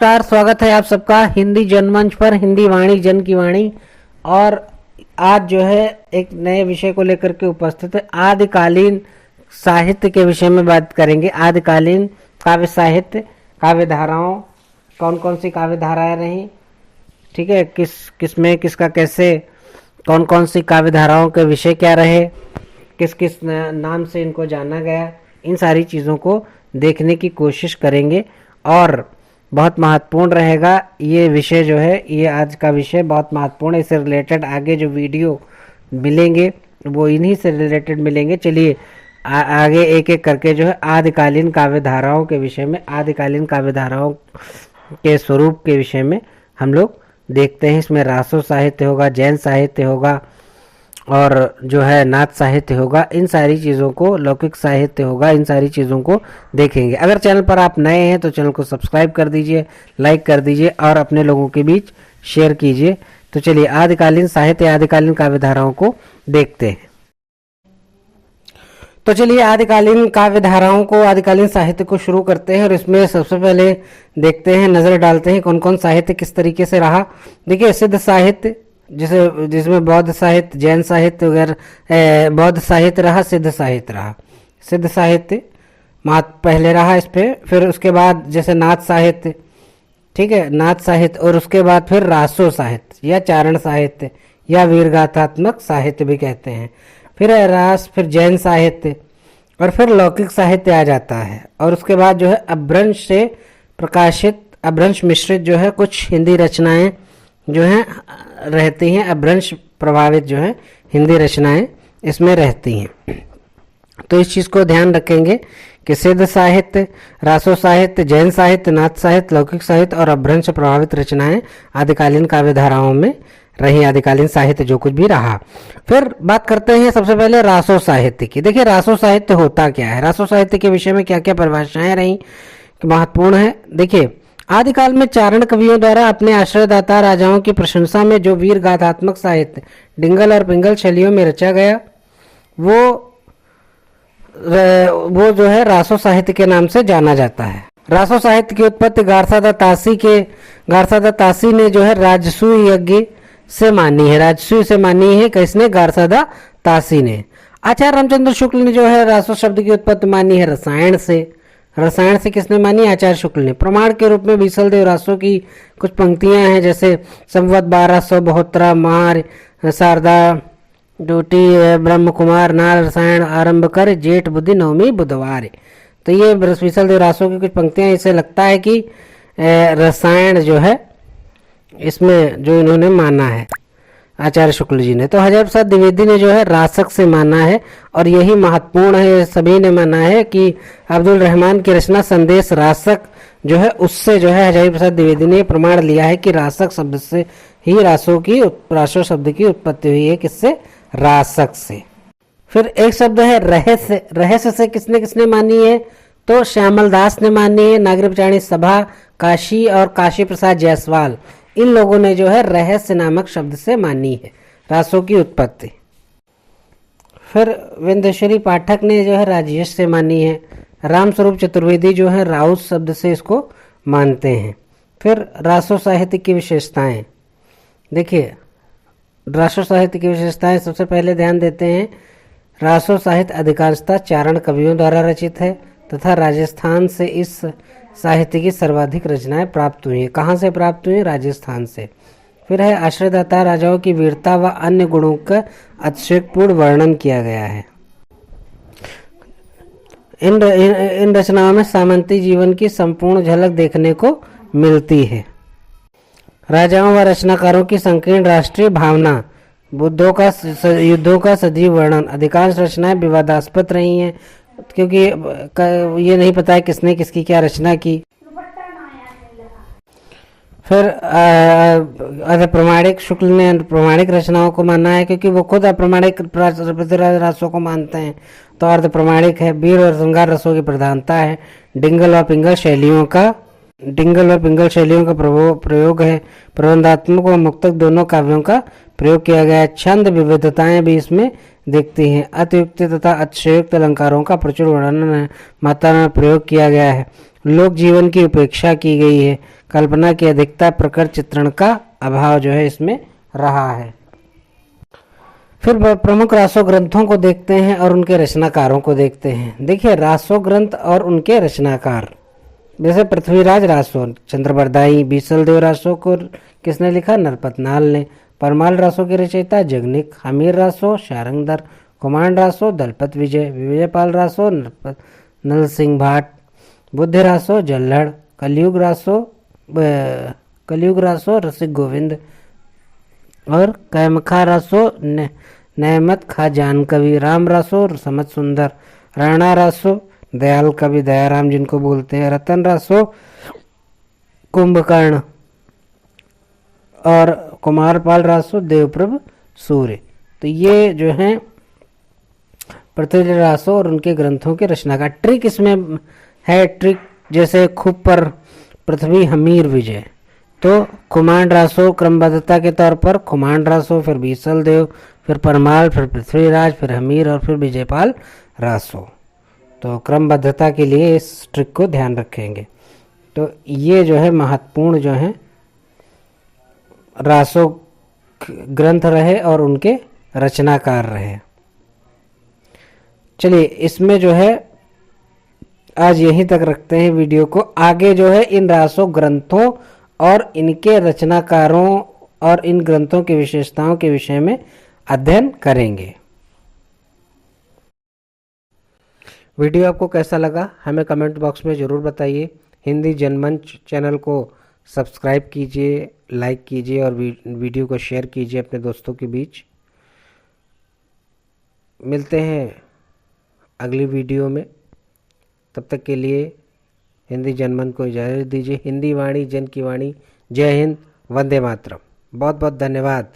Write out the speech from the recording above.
नमस्कार, स्वागत है आप सबका हिंदी जनमंच पर हिंदी वाणी जन की वाणी। और आज जो है एक नए विषय को लेकर के उपस्थित है। आदिकालीन साहित्य के विषय में बात करेंगे। आदिकालीन काव्य साहित्य, काव्य धाराओं, कौन कौन सी काव्य धाराएं रही, ठीक है, किसमें किसका कैसे, कौन कौन सी काव्य धाराओं के विषय क्या रहे, किस किस नाम से इनको जाना गया, इन सारी चीज़ों को देखने की कोशिश करेंगे। और बहुत महत्वपूर्ण रहेगा ये विषय जो है, ये आज का विषय बहुत महत्वपूर्ण है। इससे रिलेटेड आगे जो वीडियो मिलेंगे वो इन्हीं से रिलेटेड मिलेंगे। चलिए आगे एक एक करके जो है आदिकालीन काव्य धाराओं के विषय में, आदिकालीन काव्य धाराओं के स्वरूप के विषय में हम लोग देखते हैं। इसमें रासो साहित्य होगा, जैन साहित्य होगा और जो है नाथ साहित्य होगा। इन सारी चीज़ों को, लौकिक साहित्य होगा, इन सारी चीज़ों को देखेंगे। अगर चैनल पर आप नए हैं तो चैनल को सब्सक्राइब कर दीजिए, लाइक कर दीजिए और अपने लोगों के बीच शेयर कीजिए। तो चलिए आदिकालीन साहित्य, आदिकालीन काव्य धाराओं को देखते हैं। तो चलिए आदिकालीन काव्य धाराओं को, आदिकालीन साहित्य को शुरू करते हैं। और इसमें सबसे पहले देखते हैं, नज़र डालते हैं कौन कौन साहित्य किस तरीके से रहा। देखिए, सिद्ध साहित्य जिसमें बौद्ध साहित्य, जैन साहित्य वगैरह, बौद्ध साहित्य रहा, सिद्ध साहित्य रहा। सिद्ध साहित्य पहले रहा इस पे, फिर उसके बाद जैसे नाथ साहित्य, ठीक है, नाथ साहित्य, और उसके बाद फिर रासो साहित्य या चारण साहित्य या वीरगाथात्मक साहित्य भी कहते हैं। फिर है रास, फिर जैन साहित्य और फिर लौकिक साहित्य आ जाता है। और उसके बाद जो है अपभ्रंश से प्रकाशित, अपभ्रंश मिश्रित जो है कुछ हिंदी रचनाएं जो हैं रहती हैं। अपभ्रंश प्रभावित जो है हिंदी रचनाएं इसमें रहती हैं। तो इस चीज़ को ध्यान रखेंगे कि सिद्ध साहित्य, रासो साहित्य, जैन साहित्य, नाथ साहित्य, लौकिक साहित्य और अपभ्रंश प्रभावित रचनाएं आदिकालीन काव्य धाराओं में रही। आदिकालीन साहित्य जो कुछ भी रहा। फिर बात करते हैं सबसे पहले रासो साहित्य की। देखिए, रासो साहित्य होता क्या है, रासो साहित्य के विषय में क्या क्या परिभाषाएं रही महत्वपूर्ण है। देखिए, आदिकाल में चारण कवियों द्वारा अपने आश्रयदाता राजाओं की प्रशंसा में जो वीर गाथात्मक साहित्य डिंगल और पिंगल शैलियों में रचा गया वो जो है रासो साहित्य के नाम से जाना जाता है। रासो साहित्य की उत्पत्ति गारसादा तासी ने जो है राजसूय यज्ञ से मानी है। राजसूय से मानी है किसने? गारसादा तासी ने। आचार्य रामचंद्र शुक्ल ने जो है रासो शब्द की उत्पत्ति मानी है रसायन से। रसायन से किसने मानी? आचार्य शुक्ल ने। प्रमाण के रूप में बीसल देव रासो की कुछ पंक्तियां हैं, जैसे संवत 1272 मार शारदा ड्यूटी ब्रह्म कुमार नार रसायन आरंभ कर जेठ बुद्धि नवमी बुधवार। तो ये बीसल देव रासो की कुछ पंक्तियां, इससे लगता है कि रसायन जो है इसमें जो इन्होंने माना है आचार्य शुक्ल जी ने। तो हजारी प्रसाद द्विवेदी ने जो है रासक से माना है और यही महत्वपूर्ण है। सभी ने माना है कि अब्दुल रहमान की रचना संदेश रासक जो है उससे जो है हजारी प्रसाद द्विवेदी ने प्रमाण लिया है कि रासक शब्द से ही रासो शब्द की उत्पत्ति हुई है। किससे? रासक से। फिर एक शब्द है रहस्य। रहस्य से किसने किसने मानी है? तो श्यामल दास ने मानी है, नागरिक सभा, काशी और काशी प्रसाद जायसवाल, इन लोगों ने जो है रहस्य नामक शब्द से मानी है रासों की उत्पत्ति। फिर विंध्येश्वरी पाठक ने जो है राजयश से मानी है। रामस्वरूप चतुर्वेदी जो है राउत शब्द से इसको मानते हैं। फिर रासो साहित्य की विशेषताएं। देखिए, रासो साहित्य की विशेषताएं सबसे पहले ध्यान देते हैं। रासो साहित्य अधिकांशतः चारण कवियों द्वारा रचित है तथा राजस्थान से इस साहित्य की सर्वाधिक रचनाएं प्राप्त हुई हैं। कहाँ से प्राप्त हुई? राजस्थान से। फिर है आश्रयदाता राजाओं की वीरता व अन्य गुणों का अतिशयोक्तिपूर्ण वर्णन किया गया है। इन रचनाओं में सामंती जीवन की संपूर्ण झलक देखने को मिलती है। राजाओं व रचनाकारों की संकीर्ण राष्ट्रीय भावना, युद्धों का सजीव वर्णन। अधिकांश रचनाएं विवादास्पद रही हैं क्योंकि ये नहीं पता है किसने किसकी क्या रचना की। फिर अप्रमाणिक शुक्ल ने प्रमाणिक रचनाओं को माना है क्योंकि वो खुद अप्रमाणिक रासों को मानते हैं। तो अर्ध प्रमाणिक है। वीर और श्रृंगार रसों की प्रधानता है। डिंगल और पिंगल शैलियों का प्रयोग है। प्रबंधात्मक व मुक्तक दोनों काव्यों का प्रयोग किया गया है। छंद विविधताएं भी इसमें दिखती हैं। अतियुक्त तथा अतिशयोक्त अलंकारों का प्रचुर वर्णन मात्रा में प्रयोग किया गया है। लोक जीवन की उपेक्षा की गई है। कल्पना की अधिकता, प्रकट चित्रण का अभाव जो है इसमें रहा है। फिर प्रमुख रासो ग्रंथों को देखते हैं और उनके रचनाकारों को देखते हैं। देखिए रासो ग्रंथ और उनके रचनाकार, जैसे पृथ्वीराज रासो चंद्रबरदाई। बीसलदेव रासो को किसने लिखा? नरपतनाल ने। परमाल रासो के रचयिता जगनिक। हमीर रासो शारंगधर। कुमांड रासो दलपत विजय। विजयपाल रासो नल सिंह भाट। बुद्ध रासो जल्लड़। कलयुग रासो रसिक गोविंद। और कैमखा रासो नहमत खा जान कवि। राम रासो समत सुंदर। राणा रासो दयाल कवि दयाराम जिनको बोलते हैं। रतन रासो कुंभकर्ण। और कुमारपाल रासो देवप्रभ सूर्य। तो ये जो हैं पृथ्वीराज रासो और उनके ग्रंथों के रचनाकार। ट्रिक इसमें है, ट्रिक जैसे खूब पर पृथ्वी हमीर विजय, तो कुमांड रासो क्रमबद्धता के तौर पर कुमांड रासो, फिर बीसल देव, फिर परमाल, फिर पृथ्वीराज, फिर हमीर और फिर विजयपाल रासो। तो क्रमबद्धता के लिए इस ट्रिक को ध्यान रखेंगे। तो ये जो है महत्वपूर्ण जो है रासो ग्रंथ रहे और उनके रचनाकार रहे। चलिए इसमें जो है आज यहीं तक रखते हैं वीडियो को। आगे जो है इन रासो ग्रंथों और इनके रचनाकारों और इन ग्रंथों की विशेषताओं के विषय में अध्ययन करेंगे। वीडियो आपको कैसा लगा हमें कमेंट बॉक्स में ज़रूर बताइए। हिंदी जनमंच चैनल को सब्सक्राइब कीजिए, लाइक कीजिए और वीडियो को शेयर कीजिए अपने दोस्तों के बीच। मिलते हैं अगली वीडियो में। तब तक के लिए हिंदी जनमन को इजाज़त दीजिए। हिंदी वाणी जन की वाणी। जय हिंद, वंदे मातरम। बहुत बहुत धन्यवाद।